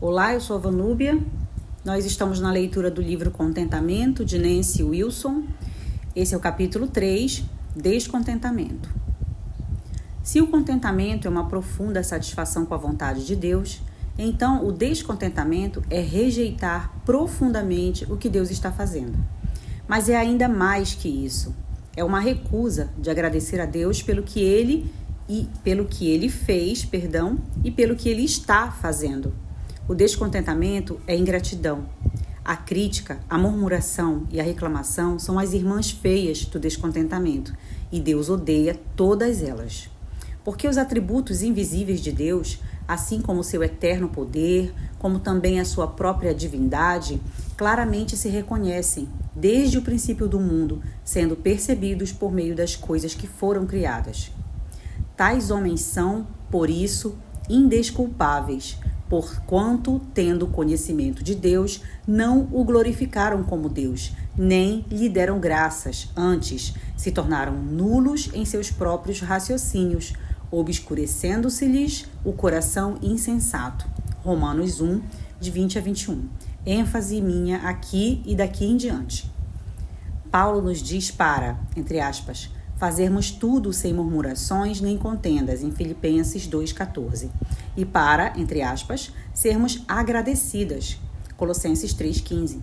Olá, eu sou a Vanúbia. Nós estamos na leitura do livro Contentamento, de Nancy Wilson. Esse é o capítulo 3, Descontentamento. Se o contentamento é uma profunda satisfação com a vontade de Deus, então o descontentamento é rejeitar profundamente o que Deus está fazendo. Mas é ainda mais que isso. É uma recusa de agradecer a Deus pelo que Ele fez, e pelo que Ele está fazendo. O descontentamento é ingratidão. A crítica, a murmuração e a reclamação são as irmãs feias do descontentamento, e Deus odeia todas elas. Porque os atributos invisíveis de Deus, assim como seu eterno poder, como também a sua própria divindade, claramente se reconhecem desde o princípio do mundo, sendo percebidos por meio das coisas que foram criadas. Tais homens são, por isso, indesculpáveis, porquanto, tendo conhecimento de Deus, não o glorificaram como Deus, nem lhe deram graças, antes se tornaram nulos em seus próprios raciocínios, obscurecendo-se-lhes o coração insensato. Romanos 1, de 20 a 21. ênfase minha aqui e daqui em diante. Paulo nos diz para, entre aspas, fazermos tudo sem murmurações nem contendas, em Filipenses 2,14. E para, entre aspas, sermos agradecidas, Colossenses 3,15.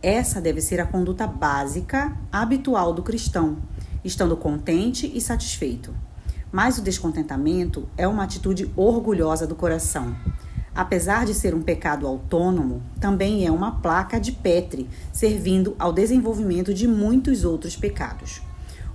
Essa deve ser a conduta básica, habitual do cristão, estando contente e satisfeito. Mas o descontentamento é uma atitude orgulhosa do coração. Apesar de ser um pecado autônomo, também é uma placa de Petri, servindo ao desenvolvimento de muitos outros pecados.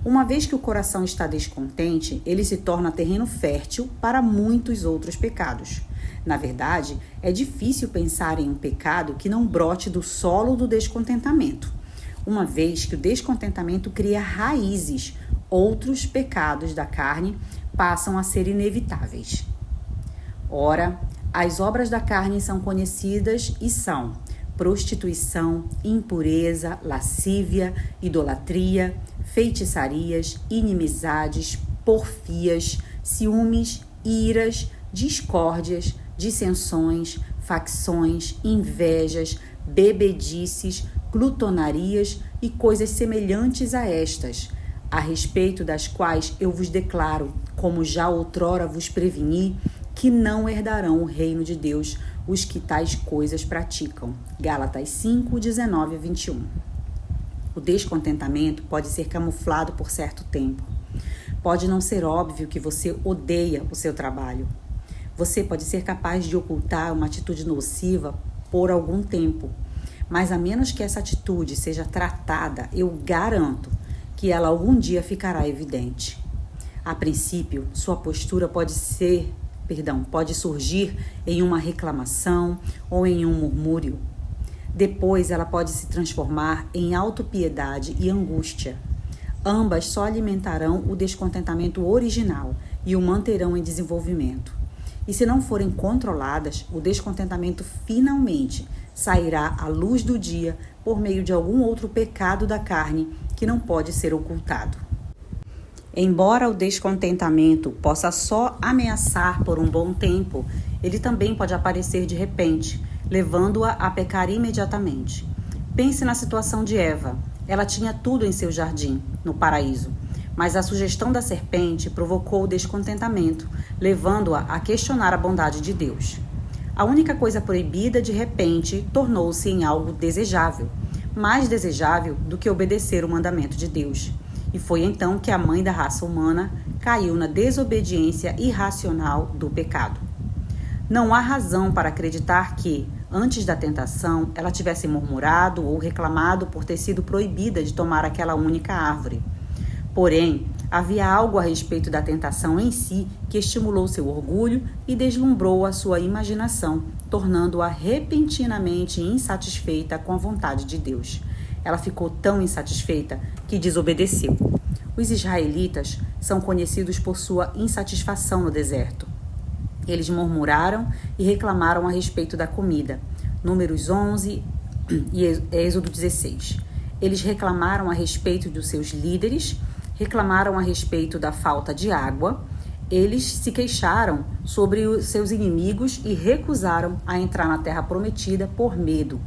Uma vez que o coração está descontente, ele se torna terreno fértil para muitos outros pecados. Na verdade, é difícil pensar em um pecado que não brote do solo do descontentamento. Uma vez que o descontentamento cria raízes, outros pecados da carne passam a ser inevitáveis. Ora, as obras da carne são conhecidas e são prostituição, impureza, lascívia, idolatria, feitiçarias, inimizades, porfias, ciúmes, iras, discórdias, dissensões, facções, invejas, bebedices, glutonarias e coisas semelhantes a estas, a respeito das quais eu vos declaro, como já outrora vos preveni, que não herdarão o reino de Deus os que tais coisas praticam. Gálatas 5, 19 a 21. O descontentamento pode ser camuflado por certo tempo. Pode não ser óbvio que você odeia o seu trabalho. Você pode ser capaz de ocultar uma atitude nociva por algum tempo. Mas a menos que essa atitude seja tratada, eu garanto que ela algum dia ficará evidente. A princípio, sua postura pode surgir em uma reclamação ou em um murmúrio. Depois ela pode se transformar em autopiedade e angústia. Ambas só alimentarão o descontentamento original e o manterão em desenvolvimento. E se não forem controladas, o descontentamento finalmente sairá à luz do dia por meio de algum outro pecado da carne que não pode ser ocultado. Embora o descontentamento possa só ameaçar por um bom tempo, ele também pode aparecer de repente, levando-a a pecar imediatamente. Pense na situação de Eva. Ela tinha tudo em seu jardim, no paraíso, mas a sugestão da serpente provocou o descontentamento, levando-a a questionar a bondade de Deus. A única coisa proibida, de repente, tornou-se em algo desejável, mais desejável do que obedecer o mandamento de Deus. E foi então que a mãe da raça humana caiu na desobediência irracional do pecado. Não há razão para acreditar que, antes da tentação, ela tivesse murmurado ou reclamado por ter sido proibida de tomar aquela única árvore. Porém, havia algo a respeito da tentação em si que estimulou seu orgulho e deslumbrou a sua imaginação, tornando-a repentinamente insatisfeita com a vontade de Deus. Ela ficou tão insatisfeita que desobedeceu. Os israelitas são conhecidos por sua insatisfação no deserto. Eles murmuraram e reclamaram a respeito da comida. Números 11 e Êxodo 16. Eles reclamaram a respeito dos seus líderes, reclamaram a respeito da falta de água, Eles se queixaram sobre os seus inimigos e recusaram a entrar na terra prometida por medo.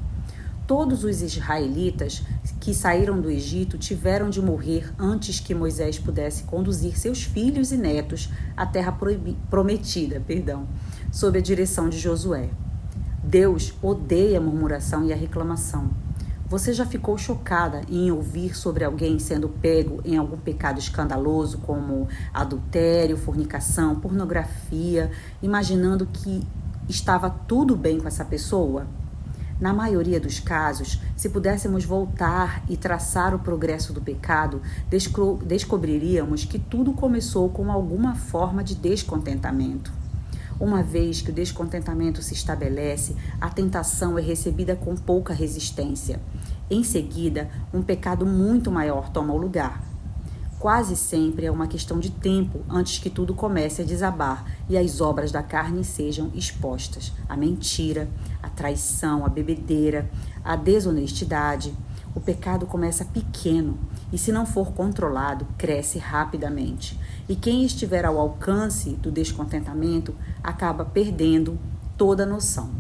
Todos os israelitas que saíram do Egito tiveram de morrer antes que Moisés pudesse conduzir seus filhos e netos à terra prometida, sob a direção de Josué. Deus odeia a murmuração e a reclamação. Você já ficou chocada em ouvir sobre alguém sendo pego em algum pecado escandaloso, como adultério, fornicação, pornografia, imaginando que estava tudo bem com essa pessoa? Na maioria dos casos, se pudéssemos voltar e traçar o progresso do pecado, descobriríamos que tudo começou com alguma forma de descontentamento. Uma vez que o descontentamento se estabelece, a tentação é recebida com pouca resistência. Em seguida, um pecado muito maior toma o lugar. Quase sempre é uma questão de tempo antes que tudo comece a desabar e as obras da carne sejam expostas. A mentira, a traição, a bebedeira, a desonestidade. O pecado começa pequeno e, se não for controlado, cresce rapidamente. E quem estiver ao alcance do descontentamento acaba perdendo toda a noção.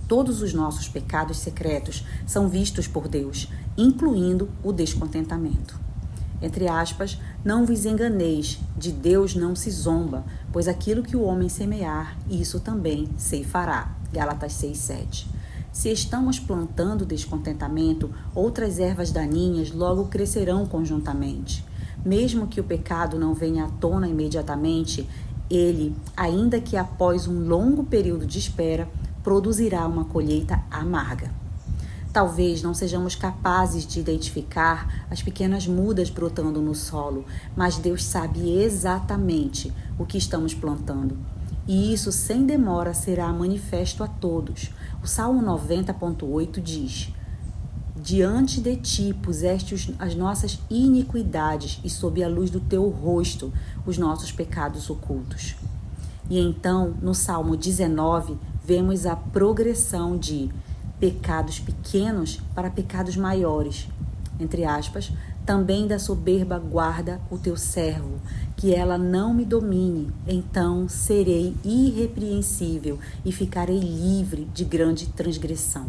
Todos os nossos pecados secretos são vistos por Deus, incluindo o descontentamento. Entre aspas, não vos enganeis, de Deus não se zomba, pois aquilo que o homem semear, isso também ceifará. Gálatas 6:7. Se estamos plantando descontentamento, outras ervas daninhas logo crescerão conjuntamente. Mesmo que o pecado não venha à tona imediatamente, ele, ainda que após um longo período de espera, produzirá uma colheita amarga. Talvez não sejamos capazes de identificar as pequenas mudas brotando no solo, mas Deus sabe exatamente o que estamos plantando. E isso, sem demora, será manifesto a todos. O Salmo 90.8 diz: diante de ti puseste as nossas iniquidades e sob a luz do teu rosto os nossos pecados ocultos. E então, no Salmo 19, vemos a progressão de pecados pequenos para pecados maiores. Entre aspas, também da soberba guarda o teu servo, que ela não me domine, então serei irrepreensível e ficarei livre de grande transgressão.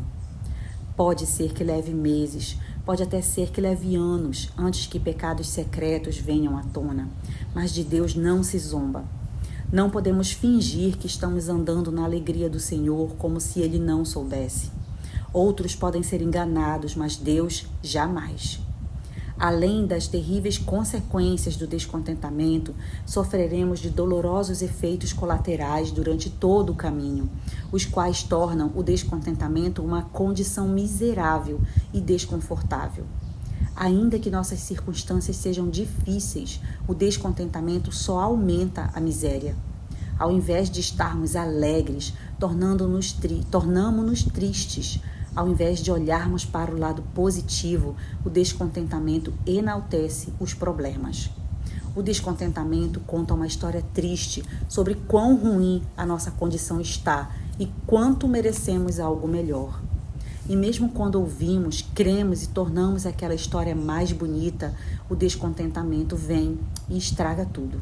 Pode ser que leve meses, pode até ser que leve anos antes que pecados secretos venham à tona, mas de Deus não se zomba. Não podemos fingir que estamos andando na alegria do Senhor como se Ele não soubesse. Outros podem ser enganados, mas Deus jamais. Além das terríveis consequências do descontentamento, sofreremos de dolorosos efeitos colaterais durante todo o caminho, os quais tornam o descontentamento uma condição miserável e desconfortável. Ainda que nossas circunstâncias sejam difíceis, o descontentamento só aumenta a miséria. Ao invés de estarmos alegres, tornamo-nos tristes. Ao invés de olharmos para o lado positivo, o descontentamento enaltece os problemas. O descontentamento conta uma história triste sobre quão ruim a nossa condição está e quanto merecemos algo melhor. E mesmo quando ouvimos, cremos e tornamos aquela história mais bonita, o descontentamento vem e estraga tudo.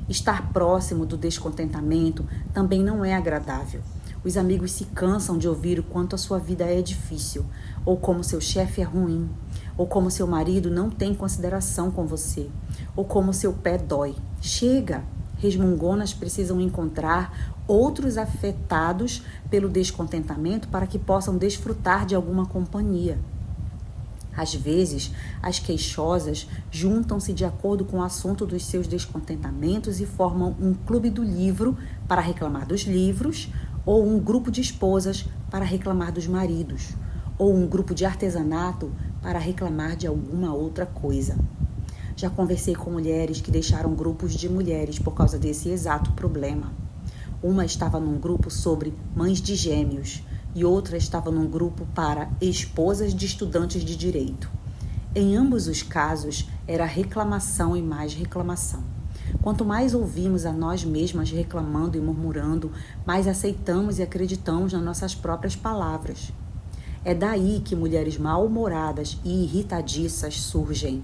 Estar próximo do descontentamento também não é agradável. Os amigos se cansam de ouvir o quanto a sua vida é difícil, ou como seu chefe é ruim, ou como seu marido não tem consideração com você, ou como seu pé dói. Chega! Resmungonas precisam encontrar outros afetados pelo descontentamento para que possam desfrutar de alguma companhia. Às vezes, as queixosas juntam-se de acordo com o assunto dos seus descontentamentos e formam um clube do livro para reclamar dos livros, ou um grupo de esposas para reclamar dos maridos, ou um grupo de artesanato para reclamar de alguma outra coisa. Já conversei com mulheres que deixaram grupos de mulheres por causa desse exato problema. Uma estava num grupo sobre mães de gêmeos e outra estava num grupo para esposas de estudantes de direito. Em ambos os casos, era reclamação e mais reclamação. Quanto mais ouvimos a nós mesmas reclamando e murmurando, mais aceitamos e acreditamos nas nossas próprias palavras. É daí que mulheres mal-humoradas e irritadiças surgem.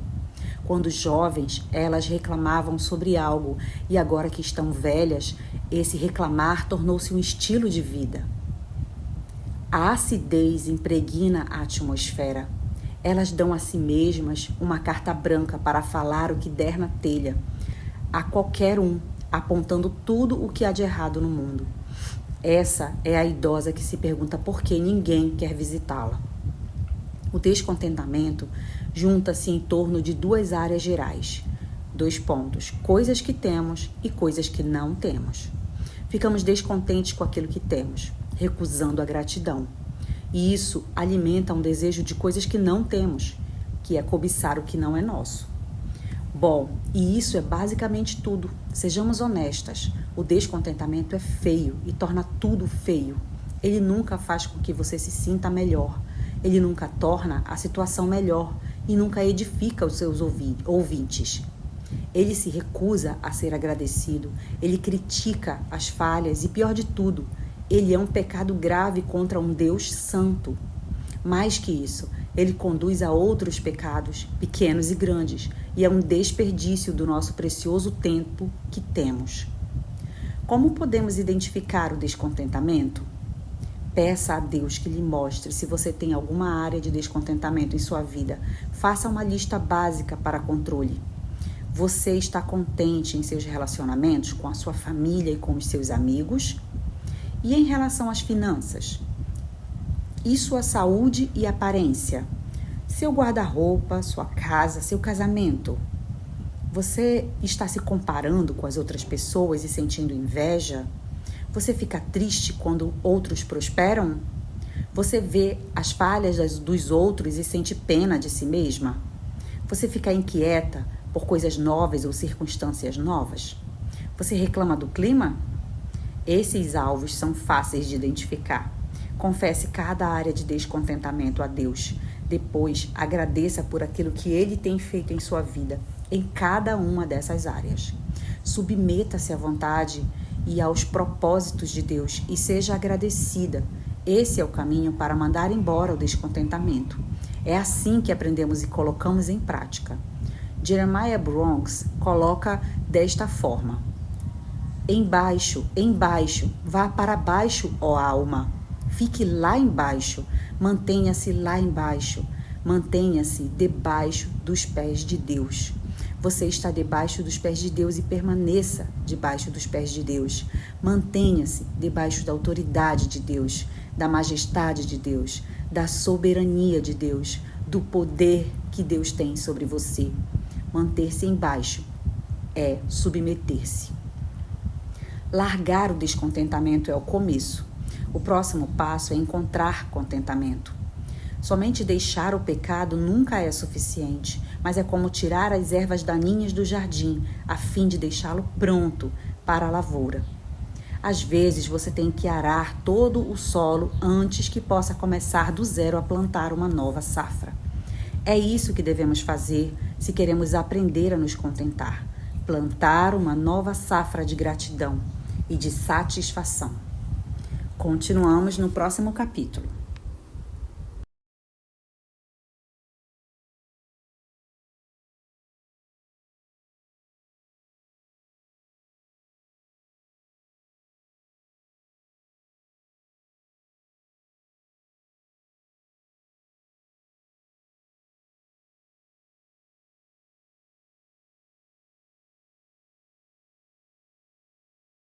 Quando jovens, elas reclamavam sobre algo e agora que estão velhas, esse reclamar tornou-se um estilo de vida. A acidez impregna a atmosfera. Elas dão a si mesmas uma carta branca para falar o que der na telha, a qualquer um, apontando tudo o que há de errado no mundo. Essa é a idosa que se pergunta por que ninguém quer visitá-la. O descontentamento junta-se em torno de duas áreas gerais. 2 pontos: coisas que temos e coisas que não temos. Ficamos descontentes com aquilo que temos, recusando a gratidão. E isso alimenta um desejo de coisas que não temos, que é cobiçar o que não é nosso. Bom, e isso é basicamente tudo. Sejamos honestas, o descontentamento é feio e torna tudo feio. Ele nunca faz com que você se sinta melhor. Ele nunca torna a situação melhor e nunca edifica os seus ouvintes. Ele se recusa a ser agradecido, ele critica as falhas e, pior de tudo, ele é um pecado grave contra um Deus santo. Mais que isso, ele conduz a outros pecados, pequenos e grandes, e é um desperdício do nosso precioso tempo que temos. Como podemos identificar o descontentamento? Peça a Deus que lhe mostre se você tem alguma área de descontentamento em sua vida. Faça uma lista básica para controle. Você está contente em seus relacionamentos com a sua família e com os seus amigos? E em relação às finanças? E sua saúde e aparência? Seu guarda-roupa, sua casa, seu casamento? Você está se comparando com as outras pessoas e sentindo inveja? Você fica triste quando outros prosperam? Você vê as falhas dos outros e sente pena de si mesma? Você fica inquieta por coisas novas ou circunstâncias novas? Você reclama do clima? Esses alvos são fáceis de identificar. Confesse cada área de descontentamento a Deus. Depois, agradeça por aquilo que Ele tem feito em sua vida, em cada uma dessas áreas. Submeta-se à vontade e aos propósitos de Deus e seja agradecida. Esse é o caminho para mandar embora o descontentamento. É assim que aprendemos e colocamos em prática. Jeremiah Bronx coloca desta forma: embaixo, vá para baixo, ó alma. Fique lá embaixo, mantenha-se lá embaixo, mantenha-se debaixo dos pés de Deus. Você está debaixo dos pés de Deus e permaneça debaixo dos pés de Deus. Mantenha-se debaixo da autoridade de Deus, da majestade de Deus, da soberania de Deus, do poder que Deus tem sobre você. Manter-se embaixo é submeter-se. Largar o descontentamento é o começo. O próximo passo é encontrar contentamento. Somente deixar o pecado nunca é suficiente, mas é como tirar as ervas daninhas do jardim, a fim de deixá-lo pronto para a lavoura. Às vezes você tem que arar todo o solo antes que possa começar do zero a plantar uma nova safra. É isso que devemos fazer se queremos aprender a nos contentar. Plantar uma nova safra de gratidão e de satisfação. Continuamos no próximo capítulo.